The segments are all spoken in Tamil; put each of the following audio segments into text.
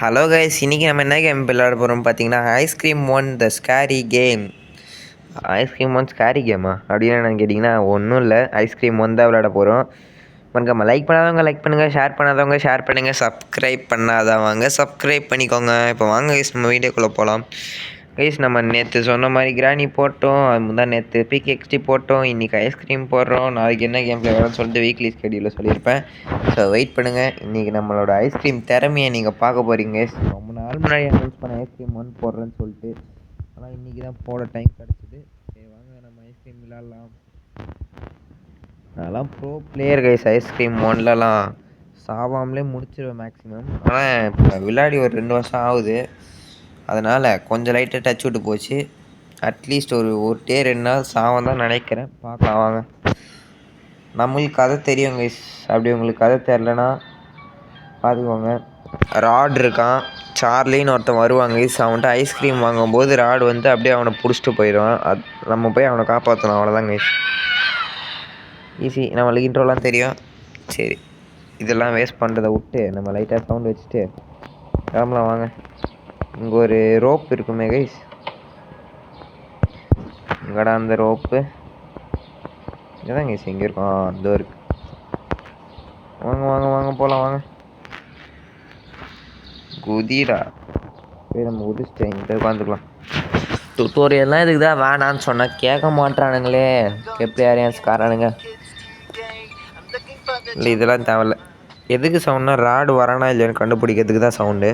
ஹலோ கைஸ், இன்றைக்கி நம்ம என்ன கேம் விளையாட போகிறோம் பார்த்தீங்கன்னா, ஐஸ்கிரீம் ஒன் த scary game. Ice cream one scary கேமா அப்படின்னு என்னன்னு கேட்டிங்கன்னா, ஒன்றும் இல்லை, ஐஸ்கிரீம் ஒன் தான் விளையாட போகிறோம். மறக்காம லைக் பண்ணாதவங்க லைக் பண்ணுங்கள், ஷேர் பண்ணாதவங்க ஷேர் பண்ணுங்கள், சப்ஸ்கிரைப் பண்ணாதவங்க சப்ஸ்கிரைப் பண்ணிக்கோங்க. இப்போ வாங்க கைஸ், நம்ம வீடியோக்குள்ளே போகலாம். கைஸ், நம்ம நேற்று சொன்ன மாதிரி கிராணி போட்டோம், அது முந்தான் நேற்று பிகேஎக்ஸ்டி போட்டோம், இன்றைக்கி ஐஸ்கிரீம் போடுறோம். நாளைக்கு என்ன கேம் விளையாடணும்னு சொல்லிட்டு வீக்லி ஸ்கெடியூலில் சொல்லியிருப்பேன். ஸோ வெயிட் பண்ணுங்கள், இன்றைக்கி நம்மளோட ஐஸ்கிரீம் திறமையை நீங்கள் பார்க்க போகிறீங்க. ரொம்ப நாள் முன்னாடி அனௌன்ஸ் பண்ண ஐஸ்கிரீம் ஒன் போடுறேன்னு சொல்லிட்டு, ஆனால் இன்றைக்கி தான் போட டைம் கிடச்சிது. சரி வாங்க நம்ம ஐஸ்கிரீம் விளையாடலாம். அதெல்லாம் ப்ரோ பிளேயர் கைஸ், ஐஸ்கிரீம் ஒன்லலாம் சாவாமலே முடிச்சிடுவேன் மேக்ஸிமம். ஆனால் இப்போ விளையாடி ஒரு 2 வருஷம் ஆகுது, அதனால் கொஞ்சம் லைட்டாக டச் விட்டு போச்சு. அட்லீஸ்ட் ஒரு 2 நாள் சாவம் தான் நினைக்கிறேன். பார்க்கலாம் வாங்க. நம்மளுக்கு கதை தெரியும் கைஸ், அப்படி உங்களுக்கு கதை தெரிலனா பார்த்துக்கோங்க. ராட் இருக்கான், சார்லின்னு ஒருத்தன் வருவாங்க கைஸ். அவன்கிட்ட ஐஸ்கிரீம் வாங்கும்போது ராடு வந்து அப்படியே அவனை பிடிச்சிட்டு போயிடுவான். நம்ம போய் அவனை காப்பாற்றணும், அவ்வளோதான் கைஸ். ஈஸி, நம்மளுக்கு இன்ட்ரோலாம் தெரியும். சரி, இதெல்லாம் வேஸ்ட் பண்ணுறதை விட்டு நம்ம லைட்டாக சவுண்ட் வச்சுட்டு கிளம்பலாம் வாங்க. இங்கே ஒரு ரோப் இருக்குமே கைஸ், இங்கடா அந்த ரோப்பு இங்கேதான் கைஸ், எங்கே இருக்கும்? அந்த இருக்கு. வாங்க வாங்க வாங்க போகலாம் வாங்க. குதிடா போய் நம்ம குதிச்சிட்டு இங்கே உட்காந்துக்கலாம். டுட்டோரியல்லாம் இதுக்கு தான் வேணான்னு சொன்னால் கேட்க மாட்டானுங்களே, எப்படியாரியான்ஸ்காரானுங்க. இல்லை இதெல்லாம் தேவையில்ல. எதுக்கு சவுண்ட்னா ராடு வரானா இல்லையான்னு கண்டுபிடிக்கிறதுக்கு தான் சவுண்டு.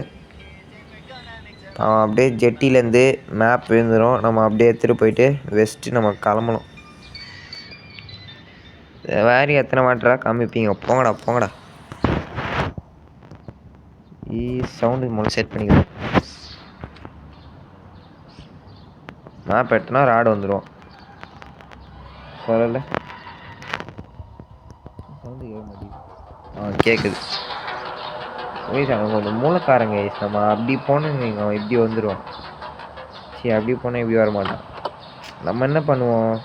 அவன் அப்படியே ஜெட்டிலேருந்து மேப் விழுந்துடும், நம்ம அப்படியே எடுத்துகிட்டு போயிட்டு வெஸ்ட்டு நம்ம கிளம்பணும். வேறு எத்தனை வாட்டரா காமிப்பீங்க, போங்கடா போங்கடா. சவுண்டு மூலம் செட் பண்ணிக்கலாம். மேப் எடுத்தோன்னா ராடு வந்துடும். சொல்லலை சவுண்டு கேட்க மாட்டேங்குது. கேட்குது. ஓய்ஸ் அவங்க கொஞ்சம் மூலக்காரங்க ஐஸ். நம்ம அப்படி போனோன்னு அவன் இப்படி வந்துடுவான். சரி, அப்படி போனால் இப்படி வரமாட்டான். நம்ம என்ன பண்ணுவோம்,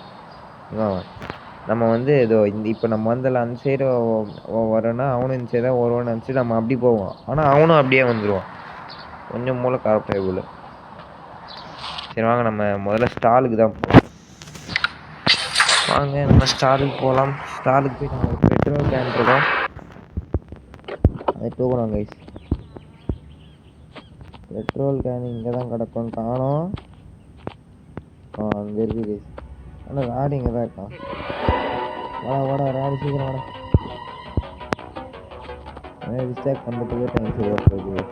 நம்ம வந்து ஏதோ இப்போ நம்ம வந்தால அந்த சைடு வரோன்னா அவனும் இந்த சைடு தான் வருவான்னு நினச்சி நம்ம அப்படி போவோம். ஆனால் அவனும் அப்படியே வந்துடுவான். கொஞ்சம் மூலக்கார பயபுல. சரி வாங்க, நம்ம முதல்ல ஸ்டாலுக்கு தான் போவோம். வாங்க நம்ம ஸ்டாலுக்கு போகலாம். ஸ்டாலுக்கு போய் நம்ம ஒரு பெட்ரோல் கேன் இருக்கோம், அதை தூக்கணும் கைஸ். பெட்ரோல் கேன் இங்கே தான் கிடக்கும், காணோம். அங்கே இருக்கு கைஸ். ஆனால் ராடு இங்கே தான் இருக்கான். வாடா வாடா ராடு, சீக்கிரம் வாடா. டிஸ்டாக்ட் பண்ணுறதுக்கே டைம் சரியாக போகுது.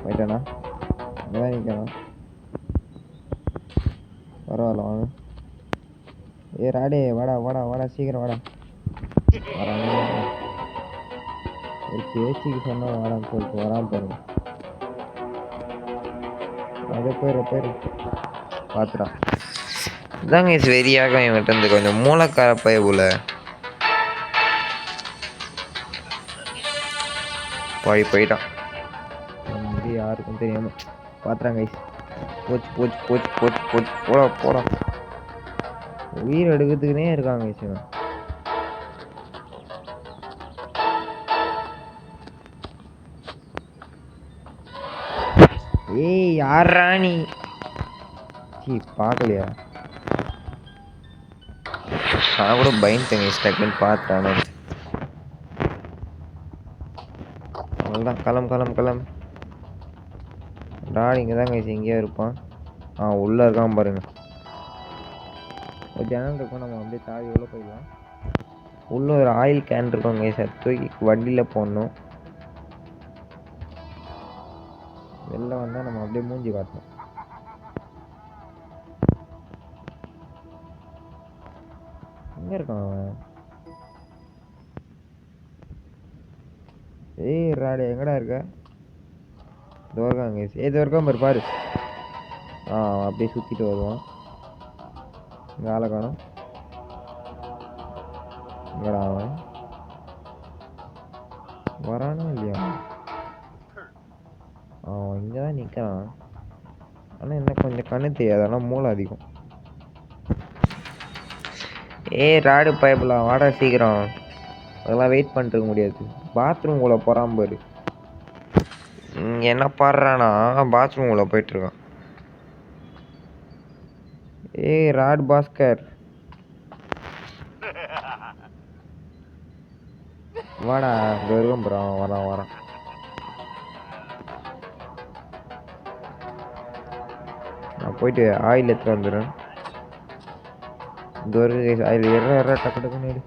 போயிட்டானா? அங்கே தான் நிற்கணும். பரவாயில்ல வாங்க. ராடே வாடா வாடா வாடா, சீக்கிரம் வாடா. வராங்க. ஒரு பேச்சுக்கு சொன்னால் வாடான்னு சொல்லிட்டு வராமல் பாருங்க. அதே போயிரு பார்த்துடா. இதாங்க இஸ் வெறியாக இவன்கிட்ட இருந்து கொஞ்சம் மூலக்கார பயபுல. போயிட்டான். வந்து யாருக்கும் தெரியாம பார்த்துறாங்க ஐஸ். போச்சு போச்சு போச்சு போச்சு போச்சு, போடா போடா. உயிர் எடுக்கிறதுக்குனே இருக்காங்க ஐஸ் இவன். ஏய் யாரா நீ? பார்க்கலையா? நான் கூட பயந்துட்டேங்க டக்குன்னு பார்த்துட்டானு. அவ்வளோதான், கிளம்பு. ராடு இங்கே தான் கைஸ், எங்கேயா இருப்பான். உள்ளே இருக்கான் பாருங்க. ஒரு ஜன்னல் இருக்கும், நம்ம அப்படியே தாவி உள்ளே போயிடலாம். உள்ளே ஒரு ஆயில் கேன் இருக்கும் கைஸ், அது தூக்கி வண்டியில் போடணும். வெளில வந்தால் நம்ம அப்படியே மூஞ்சி காட்டணும். எங்கே இருக்கான் அவன்? ஏய் ராடு எங்கடா இருக்க? தோர்காங்க. தோர்காம பாரு. அப்படியே சுற்றிட்டு வருவான். இங்கே ஆளை காணும். இங்கடா அவன் வரானா இல்லையா? இங்கே தான் நிற்கிறான். ஆனால் என்ன கொஞ்சம் கண்ணு தெரியாது, ஆனால் மூளை அதிகம். ராடு பைப்பில் வாடா சீக்கிரம். அதெல்லாம் வெயிட் பண்ணிருக்க முடியாது. பாத்ரூம் கூட போகிறான் பாரு. என்ன பாடுறானா பாத்ரூம் உள்ள போயிட்டுருக்கான். ஏய் ராட் பாஸ்கர் வாடா வெறும் ப்ரோ வரான். நான் போயிட்டு ஆயில் எடுத்து வந்துடுறேன். இந்த ஒரு ஆயில் எற டக்கு டக்குன்னு எடு.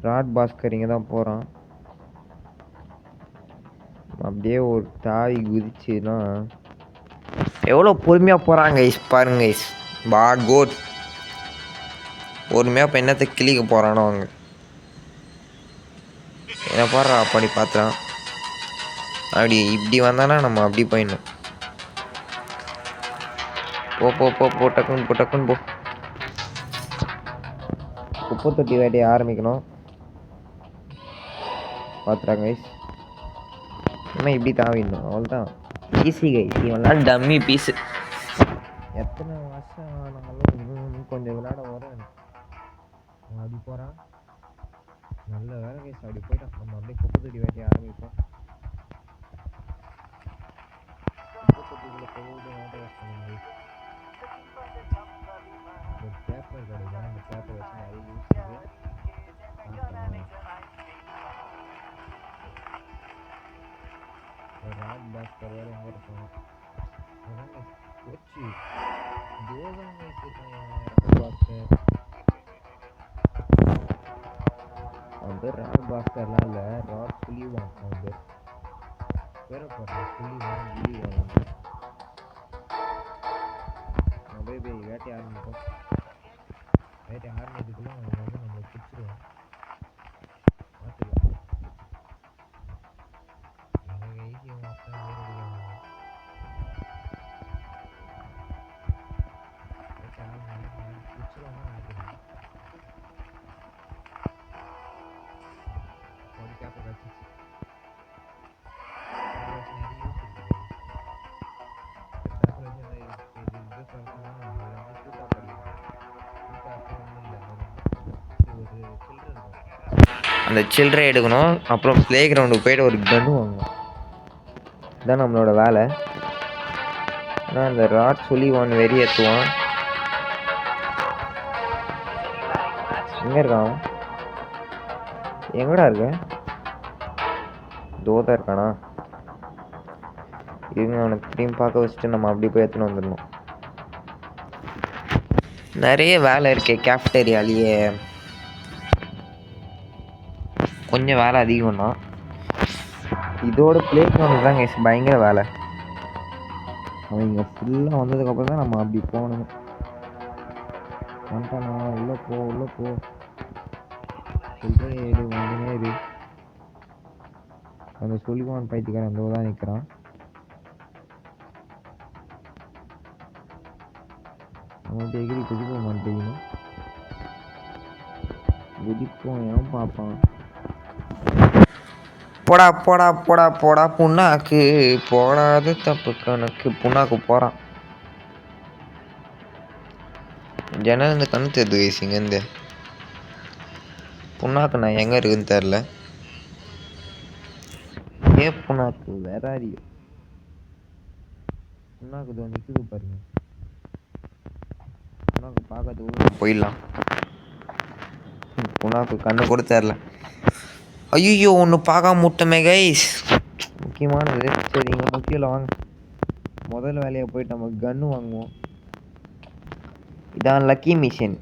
ராட் பாஸ்கர் இங்கே தான் போகிறான். அப்படியே ஒரு தாவி குதிச்சுன்னா எவ்வளோ பொறுமையாக போகிறாங்க ஐஸ் பாருங்க ஐஸ். கோட் பொறுமையாக இப்போ என்னத்தை கிளிக்க போகிறானோ அவங்க என்ன பாடுறா அப்படி பார்த்துறான். அப்படி இப்படி வந்தானா நம்ம அப்படி போயிடணும். போ டக்குன்னு போ. குப்பை தொட்டி வேட்டையை ஆரம்பிக்கணும். பார்த்துறாங்க கைஸ். இன்னும் இப்படி தாவிடணும் அவ்வளோதான். Easy guys. இவெல்லாம் டம்மி பீஸு. எத்தனை வருஷம் ஆனாலும் கொஞ்சம் விளையாட வரும். அப்படி போகிறான். நல்ல வேலை கைஸ். அப்படி போயிட்டான். நம்ம அப்படியே குப்பை தொட்டி வேட்டையை ஆரம்பிப்போம். குப்பை தொட்டிக்குள்ளே போகுது வேட்டை கஷ்டம் கைஸ். ஒரு பேப்பர் கிடைக்கும். அந்த பேப்பர் வச்சு நிறைய யூஸ் பண்ணி ராட் பாஸ்கர் வேறு எங்கே இருப்பாங்க போச்சு. அவன் பேர் ராட் பாஸ்கர்லாம் இல்லை, ராட் சுலிவான். அவன் பேர் பேரை போடுறான் சுலிவான். நம்ம போய் வேட்டை ஆரம்பிப்போம். வேட்டை ஆரம்பிக்கிறதுக்குள்ள அவன் வந்து நம்மளை பிடிச்சிருவான். பார்த்துக்கலாம். எங்கள் ஈஸி அப்பா அந்த சில்லறை எடுக்கணும். அப்புறம் ப்ளே கிரவுண்டுக்கு போய்ட்டு ஒரு கன்று வாங்கணும். இதுதான் நம்மளோட வேலை. ஆனால் அந்த ராட் சுலிவான் வெறி ஏற்றுவான். எங்கே இருக்கான்? எங்கடா இருக்க? தோதா இருக்கானா? இவங்க அவனுக்கு திரும்பி பார்க்க வச்சுட்டு நம்ம அப்படி போய் எடுத்துன்னு வந்துடணும். நிறைய வேலை இருக்கே கேஃப்டேரியாலேயே. கொஞ்சம் வேலை அதிகம் தான். இதோட ப்ளே கிரவுண்டு தான் கைஸ் பயங்கர வேலை. அவங்க ஃபுல்லாக வந்ததுக்கப்புறம் தான் நம்ம அப்படி போகணும். வந்துட்டானா? உள்ளே போ சொல்கிறேன். ஏடு வந்துனே இரு. அந்த சுலிவான் பைத்தியக்காரன் அந்த தான் நிற்கிறான். அவன்கிட்ட எகிரி குதிக்க மாட்டேங்கணும். குதிப்போம் ஏன் பார்ப்பான். போடா புண்ணாக்கு போடாது தப்பு கணக்கு. புண்ணாக்கு போகிறான். ஜன்னல் இந்த கண்ணு தெரியுது கைஸ். இங்கேருந்து புண்ணாக்கு நான் எங்கே இருக்குன்னு தெரில. புண்ணாக்கு வேற அறியும். புண்ணாக்கு இது நிற்குது பாருங்க. புண்ணாக்கு பார்க்கறதுக்கு போயிடலாம். புண்ணாக்கு கண்ணு கூட தெரில. ஐயோ ஒன்று பார்க்காம முட்டமே கைஸ். முக்கியமானது. சரி இங்கே முக்கியம் வாங்க. முதல் வேலையை போயிட்டு நம்ம கன்று வாங்குவோம். இதான் லக்கி மிஷின்.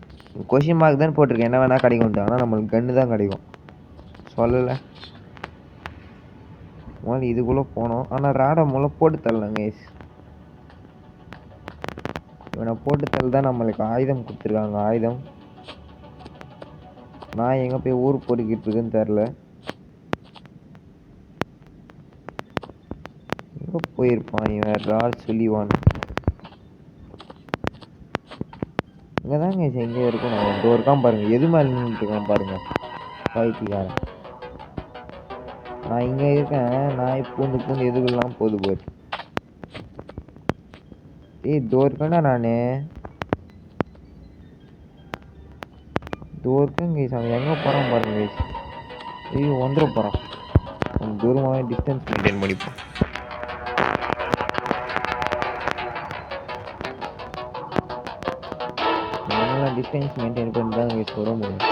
கொஷின் மார்க் தான் போட்டிருக்கேன். என்ன வேணால் கிடைக்கும். ஆனால் நம்மளுக்கு கன்று தான் கிடைக்கும். சொல்லலை. முதல்ல இதுக்குள்ளே போனோம். ஆனால் ராடை போட்டு தரலாம் கைஸ். இவனை போட்டு தள்ள தான் நம்மளுக்கு ஆயுதம் கொடுத்துருக்காங்க. ஆயுதம் நான் எங்கே போய் ஊர் பொறுக்கிட்டு இருக்குன்னு தெரில. எங்கே போயிருப்பான் இவன் ராட் சுலிவான்? இங்கே தாங்க எங்கே இருக்கும். நான் இந்த இருக்கான் பாருங்க. எது மேலே நின்றுட்டு இருக்கான் பாருங்க பைத்தியக்காரன். நான் இங்கே இருக்கேன். நான் பூந்து எதுக்கெல்லாம் போது போய். இதோ இருக்கேன்டா நான். இதோ இருக்கேன் கைஸ். அவன் எங்கே போகிறான் பாருங்க கைஸ். ஐயோ வந்துட போகிறான். அவன் தூரமாகவே டிஸ்டன்ஸ் மெயின்டைன் பண்ணிப்போம். நார்மலாக டிஸ்டன்ஸ் மெயின்டைன் பண்ணி தான் இங்கே சொல்ல முடியும்.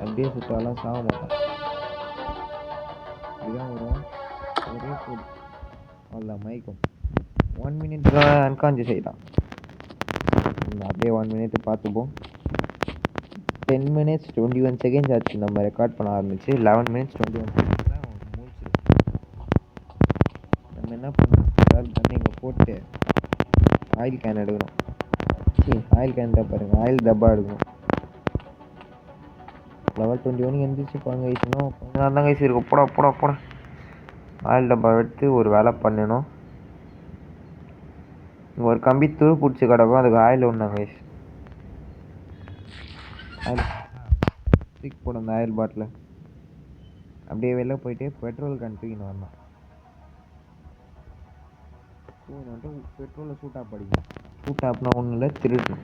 அப்படியே சுற்றாலாம் சாக மாட்டோம். இப்படிதான் வரும். ஒரே போடு அவ்வளோதான் மயக்கம். 1 minute அன்கான்சியஸ் ஆகிட்டான். அப்படியே 1 minute பார்த்துப்போம். 10 minutes 21 seconds ஆச்சு நம்ம ரெக்கார்ட் பண்ண ஆரம்பிச்சு. 11 minutes 21 seconds தான் முடிச்சிடும். நம்ம என்ன பண்ணணும், கண்ணை இங்கே போட்டு ஆயில் கேன் எடுக்கணும். ஆயில் கேன் தான் பாருங்க, ஆயில் டப்பா எடுக்கணும். லெவல் 21 எந்திரிச்சு பாருங்க. இன்னும் கொஞ்ச நேரம் தான் கைஸ் இருக்கும். போட போட போட ஆயில் டப்பா எடுத்து ஒரு வேலை பண்ணணும். இங்கே ஒரு கம்பி துரு பிடிச்சி கிடக்கும், அதுக்கு ஆயில் ஒன்றாங்க கைஸ். ஆயில் தூக்கி போடும் அந்த ஆயில் பாட்டில். அப்படியே வெளில போயிட்டு பெட்ரோல் கேன் தூக்கின்னு வரணும். பெட்ரோலை சூட்டாக படிக்கணும். சூட்டாப்னா ஒன்றும் இல்லை, திருடணும்.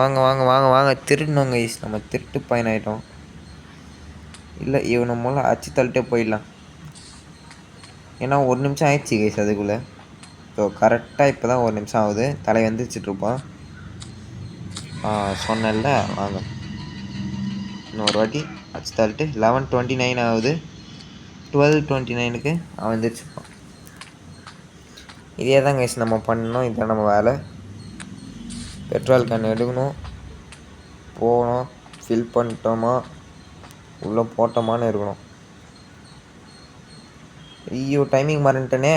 வாங்க வாங்க வாங்க வாங்க திருடணும் கைஸ். நம்ம திருட்டு பையன் ஆகிட்டோம். இல்லை இவனை மூலம் அச்சு தள்ளிட்டே போயிடலாம். ஏன்னா 1 நிமிஷம் ஆயிடுச்சு கைஸ் அதுக்குள்ளே. ஸோ கரெக்டாக இப்போ தான் 1 நிமிஷம் ஆகுது. தலை வந்துச்சிட்ருப்பான். சொன்னல வாங்க இன்னொரு வாட்டி அச்சு தள்ளிட்டு 11:29 ஆகுது. 12:29க்கு அவன் வந்துருச்சுப்பான். இதே தான் கைஸ் நம்ம பண்ணணும். இதுதான் நம்ம வேலை. பெட்ரோல் கேன் எடுக்கணும், போகணும், ஃபில் பண்ணிட்டோமா உள்ளே போட்டோமான்னு இருக்கணும். ஐயோ டைமிங் மறந்துட்டேனே.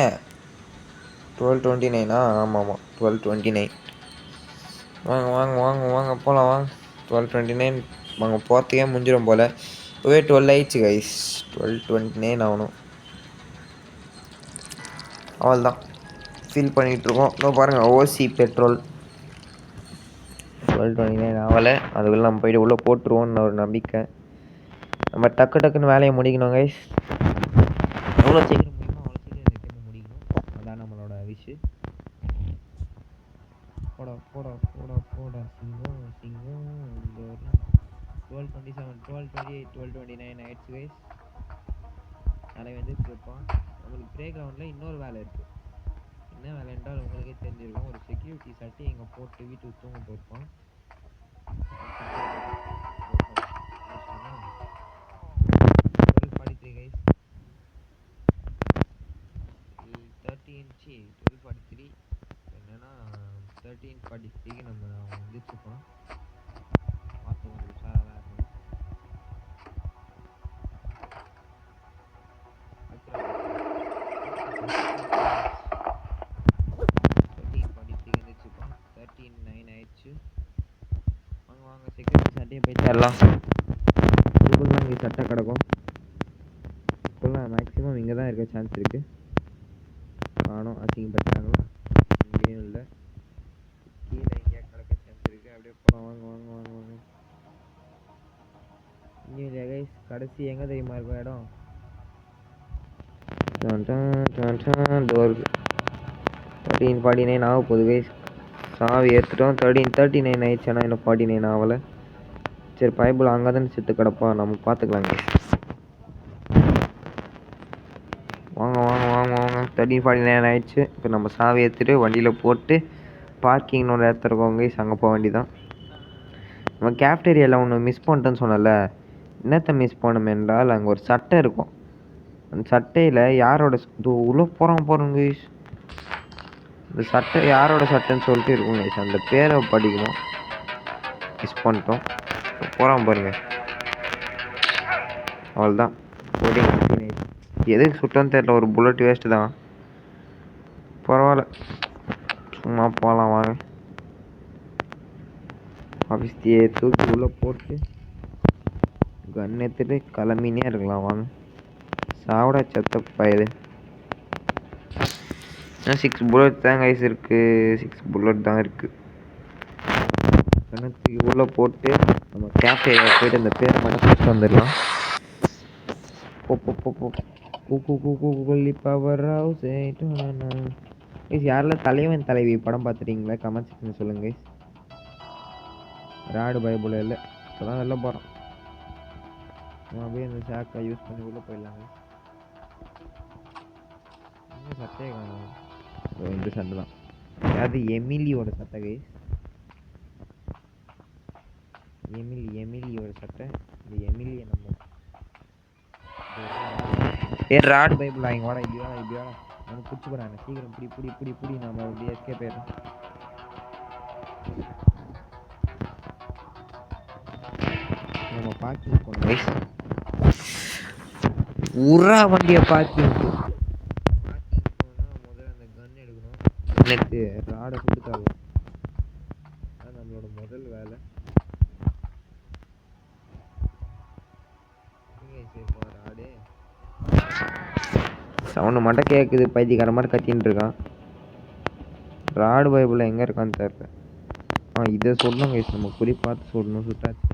12:29 ஆமாம் 12:29. வாங்க வாங்க வாங்க வாங்க போகலாம் வாங்க. 12:29 வாங்க. போகிறதுக்கே முடிஞ்சிடும் போல். இப்போவே 12 ஆயிடுச்சு கைஸ். 12:29 ஆகணும். அவள் தான் ஃபில் பண்ணிகிட்ருக்கோம். இப்போ பாருங்கள் ஓசி பெட்ரோல் 12:29 ஆகலை. அதுக்குள்ளே நம்ம போய்ட்டு உள்ளே போட்டுருவோன்னு ஒரு நம்பிக்கை. நம்ம டக்கு டக்குன்னு வேலையை முடிக்கணும் கைஸ். எவ்வளோ சீக்கிரம் முடியுமோ அவ்வளோ சீக்கிரம் இந்த டைம் முடிக்கணும். அதான் நம்மளோட விஷ். போட போட போட போட சிங்கம் சிங்கம். 12:27 12:28 12:29 ஆயிடுச்சு கைஸ். வேலை வந்து இருப்பான். நம்மளுக்கு ப்ளே கிரவுண்டில் இன்னொரு வேலை இருக்குது. என்ன வேலை என்றால் உங்களுக்கே தெரிஞ்சிருக்கும். ஒரு செக்யூரிட்டி சட்டி இங்கே போட்டு வீட்டுக்கு தூங்க போயிருப்பான். 12:43 கைஸ். 12:43 என்னன்னா 13:43க்கு நம்ம வந்துச்சுப்போம். பார்த்து கொஞ்சம் உஷாராக தான் இருக்கணும். 13:43 வந்துச்சுப்போம். 13:09 ஆயிடுச்சு. வாங்க வாங்க செக்யூரிட்டி சட்டையை போய் தரலாம். இதுக்குள்ள இங்கே சட்டை கிடக்கும். இதுக்குள்ள மேக்ஸிமம் இங்கே தான் இருக்க சான்ஸ் இருக்குது. காணும் அசிங்கப்பட்டாங்களா? இங்கேயும் இல்லை. கீழே எங்கேயா கிடக்க சான்ஸ் இருக்குது. அப்படியே போகலாம். வாங்க வாங்க வாங்க வாங்க. இங்கே இல்லையா கைஸ்? கடைசி எங்கே தெரியுமா இருக்கும் இடம்? டோருக்கு 13:49 ஆக போகுது கைஸ். சாவி ஏற்றுட்டோம். 13:39 ஆயிடுச்சு. ஆனால் இன்னும் 49 ஆகலை. சரி பைபிள் அங்கே தானே செத்து கிடப்பா, நம்ம பார்த்துக்கலாம் கைஸ். வாங்க வாங்க வாங்க வாங்க. 13:49 ஆயிடுச்சு. இப்போ நம்ம சாவி ஏற்றிட்டு வண்டியில் போட்டு பார்க்கிங்னு ஒரு இடத்துல இருக்கோம் கைஸ். அங்கே போக வேண்டியதான். நம்ம கேஃப்டேரியாவில் ஒன்று மிஸ் பண்ணிட்டேன்னு சொன்னல. என்னத்தை மிஸ் பண்ணோம் என்றால் அங்கே ஒரு சட்டை இருக்கும். அந்த சட்டையில் யாரோட உள்ளே போகிறோம் கைஸ். இந்த சட்டை யாரோட சட்டைன்னு சொல்லிட்டு இருக்கும் கைஸ். அந்த பேரை படிக்கணும். மிஸ் பண்ணிட்டோம். போகிறோம் பாருங்க. அவ்வளோதான். எதுக்கு சுட்டோன்னு தெரியல. ஒரு புல்லட் வேஸ்ட்டு தான். பரவாயில்ல, சும்மா போகலாம் வாங்க. ஆஃபீஸ்தியே தூக்கி உள்ளே போட்டு கன் எடுத்துட்டு கிளம்பினே இருக்கலாம் வாங்க. சாவிட செத்த பயிரு. 6 புல்லட் தான் கைஸ் இருக்குது. 6 புல்லட் தான் இருக்குது. கணத்துக்கு உள்ளே போட்டு நம்ம கேஃபேரியா போய்ட்டு அந்த பேரை மட்டும் ஃபஸ்ட்டு வந்துடலாம். Power house guys. யாரெல்லாம் தலைவன் தலைவி படம் பார்த்துட்டீங்களா? கமெண்ட் செக்ஷன் சொல்லுங்க கைஸ். ராடு பைபிள் இல்லை, இப்போ தான் வெளில போகிறோம். அப்படியே இந்த ஷாக்கை யூஸ் பண்ணி உள்ளே போயிடலாங்க. இன்னும் சட்டையை காணும். இந்த சட்டை தான், அது எமிலியோட சட்டை கைஸ். எமிலியோட சட்டை. இந்த எமிலியை நம்ம ராட் பைபிள் வாங்கி வாடா, இப்படி வாடா எனக்கு பிடிச்சி போறாங்க. சீக்கிரம் பிடி நம்ம அப்படியே எஸ்கேப் ஆயிடும். நம்ம பார்க்கிங் போனோம் கைஸ். உரா வண்டியை பார்க்கிங் போனால் முதல்ல அந்த கன் எடுக்கணும். எனக்கு ராடை கொடுத்தாங்க, அது நம்மளோட முதல் வேலை. ராடு சவுண்டு மட்டும் கேட்குது, பைத்தியக்கார மாதிரி கத்தின்னு இருக்கான். ராடு பைபிள் எங்கே இருக்கான்னு தெரியல. இதை சொல்லணும் கைஸ், நம்ம குறி பார்த்து சொல்லணும். சுட்டாச்சு.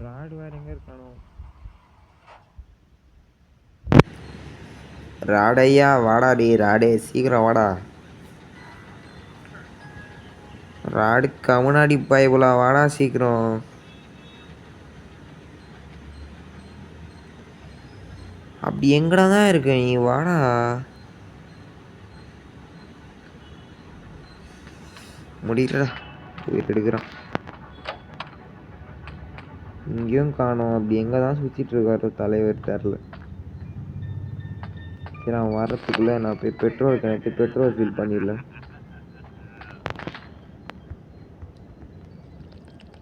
ராடு வேறு எங்கே இருக்கானோ? ராடையா வாடா டே, ராடே சீக்கிரம் வாடா. ராடுக்கு முன்னாடி பைபிளா வாடா சீக்கிரம். அப்படி எங்கடா தான் இருக்கு, நீ வாடா. முடியலடா, போயிட்டு எடுக்கிறான். இங்கேயும் காணோம். அப்படி எங்கே தான் சுற்றிட்டு இருக்காரு தலைவர் தெரில. சரி, அவன் வர்றதுக்குள்ளே நான் போய் பெட்ரோல் கிணத்து பெட்ரோல் ஃபில் பண்ணிடல.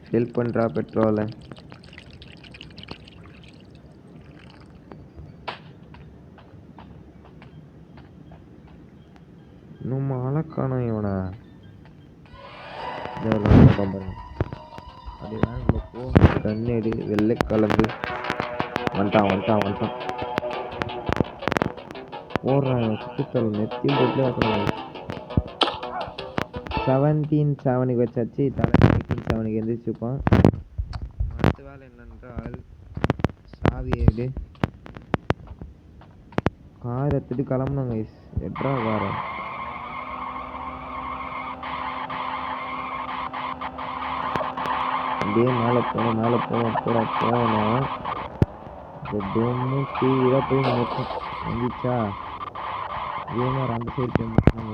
ஃபில் பண்ணுறா பெட்ரோலை. இன்னும் மழை காணும் இவனை. அப்படி வேணும்ல போ. கண்ணெடு வெள்ளை கலந்து வந்துட்டான் போடுறான். சுற்றுத்தல் நெத்தியும் போட்டு வைக்கிறான். 17-7 வச்சாச்சு. தலை 18-7 எந்திரிச்சுப்பான். அடுத்த வேலை என்னென்றால் சாவி எடு, கார் எடுத்துட்டு கிளம்புனாங்க. எட்ரா காரம் அப்படியே மேலே போனோம் பொண்ணு சீராக போய் நிற்கும். வந்துச்சா இதே மாதிரி அந்த சைடு போய் முட்டினாங்க.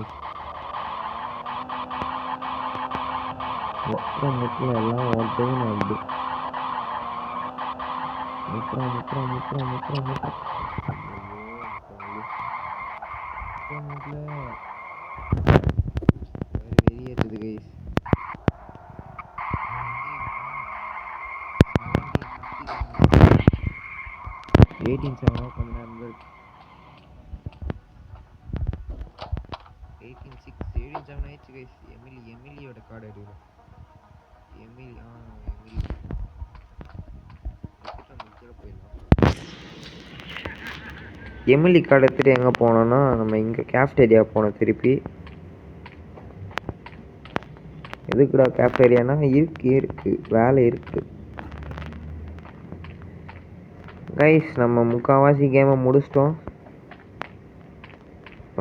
முட்டில் எல்லாம் ஓட்டையும் வருது. முட்டுறோம் வெளியேற்றுது கைஸ். 18-7 கொஞ்ச நேரம் இருக்கு. 18-7 ஆயிடுச்சு கைஸ். எமிலியோட கார்டு எடுக்கணும். எமிலி கார்டு எடுத்துட்டு எங்கே போனோம்னா நம்ம இங்கே கேஃப்டேரியா போனோம். திருப்பி எதுக்குடா கேஃப்டேரியானா இருக்கு வேலை இருக்கு கைஸ். நம்ம முக்கால்வாசி கேமை முடிச்சிட்டோம்.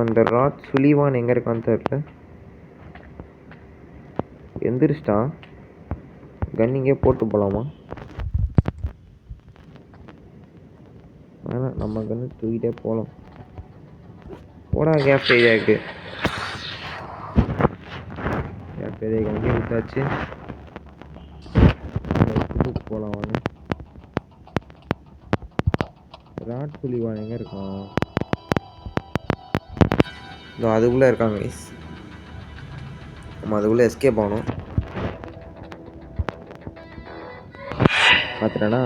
அந்த ராட் சுலிவான் எங்கே இருக்கான்னு தெரியல. எந்திரிச்சிட்டான். கன்னிங்கே போட்டு போகலாமா? வேணாம், நம்ம கன்று தூக்கிட்டே போகலாம். போடா கேஃப்டேரியாவுக்கு. கேஃப்டேரியாவுக்கு வண்டி விட்டாச்சு. போகலாம் வாங்க. ராட் சுலிவான் எங்கே இருக்கான்? அதுக்குள்ளே இருக்காங்க கைஸ். நம்ம அதுக்குள்ளே எஸ்கேப் ஆகணும். பார்த்துட்டேன்னா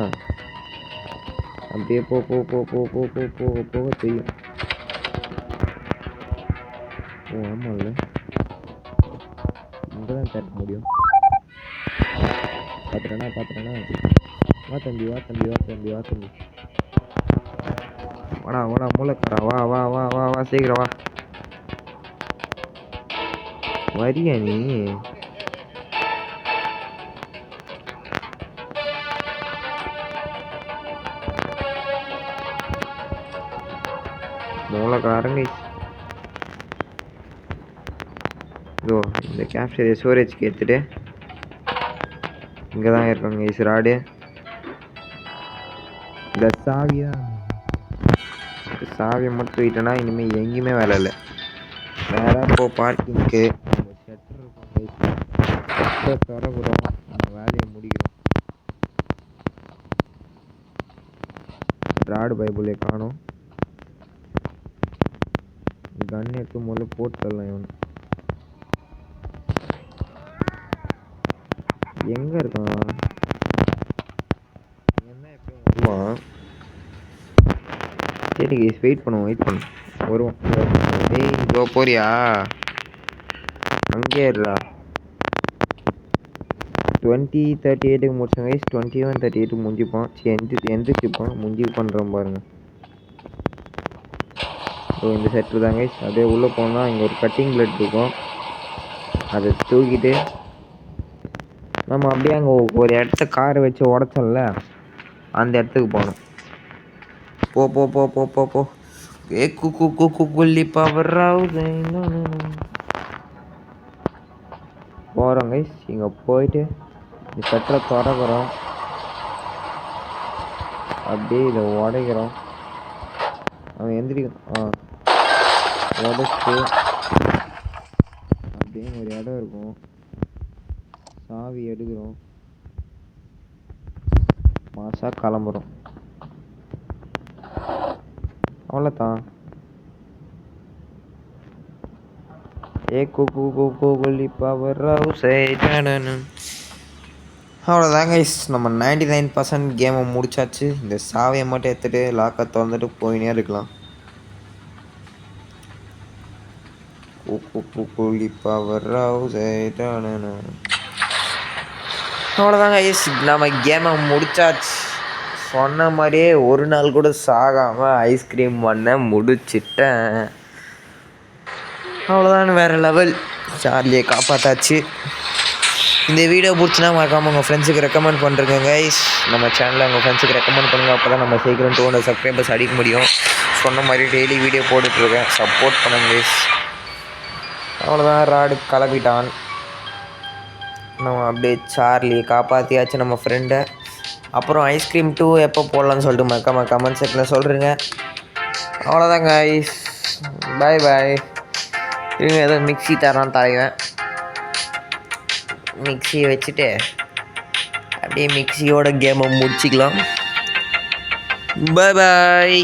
அப்படியே போக தெரியும். ஆமாம்ல, இங்கே தான் தட்ட முடியும். பார்த்துட்டேன்னா வா தம்பி வாடா மூளைக்காரா, வா சீக்கிரம் வா. வரியா நீ? மூளைக்காரங்க. இதோ இந்த கேப்டேரியா ஸ்டோரேஜ்க்கு எடுத்துட்டு இங்கே தான் இருக்காங்க ராடு. இந்த சாவியை மட்டும் தூக்கிட்டேன்னா இனிமேல் எங்கேயுமே வேலை இல்லை. நேராக இப்போ பார்க்கிங்க்கு ஷட்டர் இருக்கும், ஷட்டர் திறக்கிறோம், நம்ம வேலையை முடிக்கிறோம். ராடு பைபிளே காணும். கன் எடுத்து முதல்ல போட்டு தரலாம். இவனு எங்கே இருக்கான்? என்ன எப்பயும் வருவான். சரி வெயிட் பண்ணுவோம் வருவோம். டேய் இதோ போறியா? அங்கே இருடா. 2038 முடிச்சோம் கைஸ். 2138 முடிஞ்சுப்பான். எந்திரிச்சுப்பான் முடிஞ்சு பண்ணுறோம் பாருங்க. இந்த செட்டு தான் கைஸ். அப்படியே உள்ளே போனால் இங்கே ஒரு கட்டிங் பிளேட் இருக்கும். அதை தூக்கிட்டு நம்ம அப்படியே அங்கே ஒரு இடத்த காரை வச்சு உடச்சோம்ல, அந்த இடத்துக்கு போகணும். போ போ போ போ போ போ ஏ குள்ளி பவர் போகிறோம் கைஸ். இங்கே போயிட்டு இந்த செட்டரை திறக்கிறோம், அப்படியே இதை உடைக்கிறோம். அவன் எந்திரிக்கும். உடச்சு அப்படின்னு ஒரு இடம் இருக்கும், சாவி எடுக்கிறோம், மாசா கிளம்புறோம். அவ்வளோதான். அவ்வளோதான் கைஸ். நம்ம 99% கேமை முடிச்சாச்சு. இந்த சாவியை மட்டும் எடுத்துகிட்டு லாக்கை திறந்துட்டு போயினே இருக்கலாம். அவ்வளோதான் கைஸ், நம்ம கேமை முடிச்சாச்சு. சொன்ன மாதிரியே ஒரு நாள் கூட சாகாமல் ஐஸ்கிரீம் பண்ண முடிச்சிட்டேன். அவ்வளோதான், வேறு லெவல். சார்லியை காப்பாற்றாச்சு. இந்த வீடியோ பிடிச்சினா மறக்காமல் உங்கள் ஃப்ரெண்ட்ஸுக்கு ரெக்கமெண்ட் பண்ணுறேங்க கைஸ். நம்ம சேனலை உங்கள் ஃப்ரெண்ட்ஸுக்கு ரெக்கமெண்ட் பண்ணுங்கள். அப்போ தான் நம்ம சீக்கிரம் 200 சப்ஸ்கிரைபர்ஸ் அடிக்க முடியும். சொன்ன மாதிரி டெய்லி வீடியோ போட்டுட்ருக்கேன், சப்போர்ட் பண்ணுங்க கைஸ். அவ்வளோதான், ராடு கிளப்பிட்டான். நம்ம அப்படியே சார்லி காப்பாற்றியாச்சு நம்ம ஃப்ரெண்டை. அப்புறம் ஐஸ்கிரீம் 2 எப்போ போடலான்னு சொல்லிட்டு மறக்காம கமெண்ட் செக்ஷனில் சொல்கிறேங்க. அவ்வளோதான் கைஸ், பாய் பாய். இவங்க ஏதோ மிக்ஸி தரான் தலைவன். மிக்ஸியை வச்சுட்டு அப்படியே மிக்ஸியோட கேமை முடிச்சிக்கலாம். பாய் பாய்.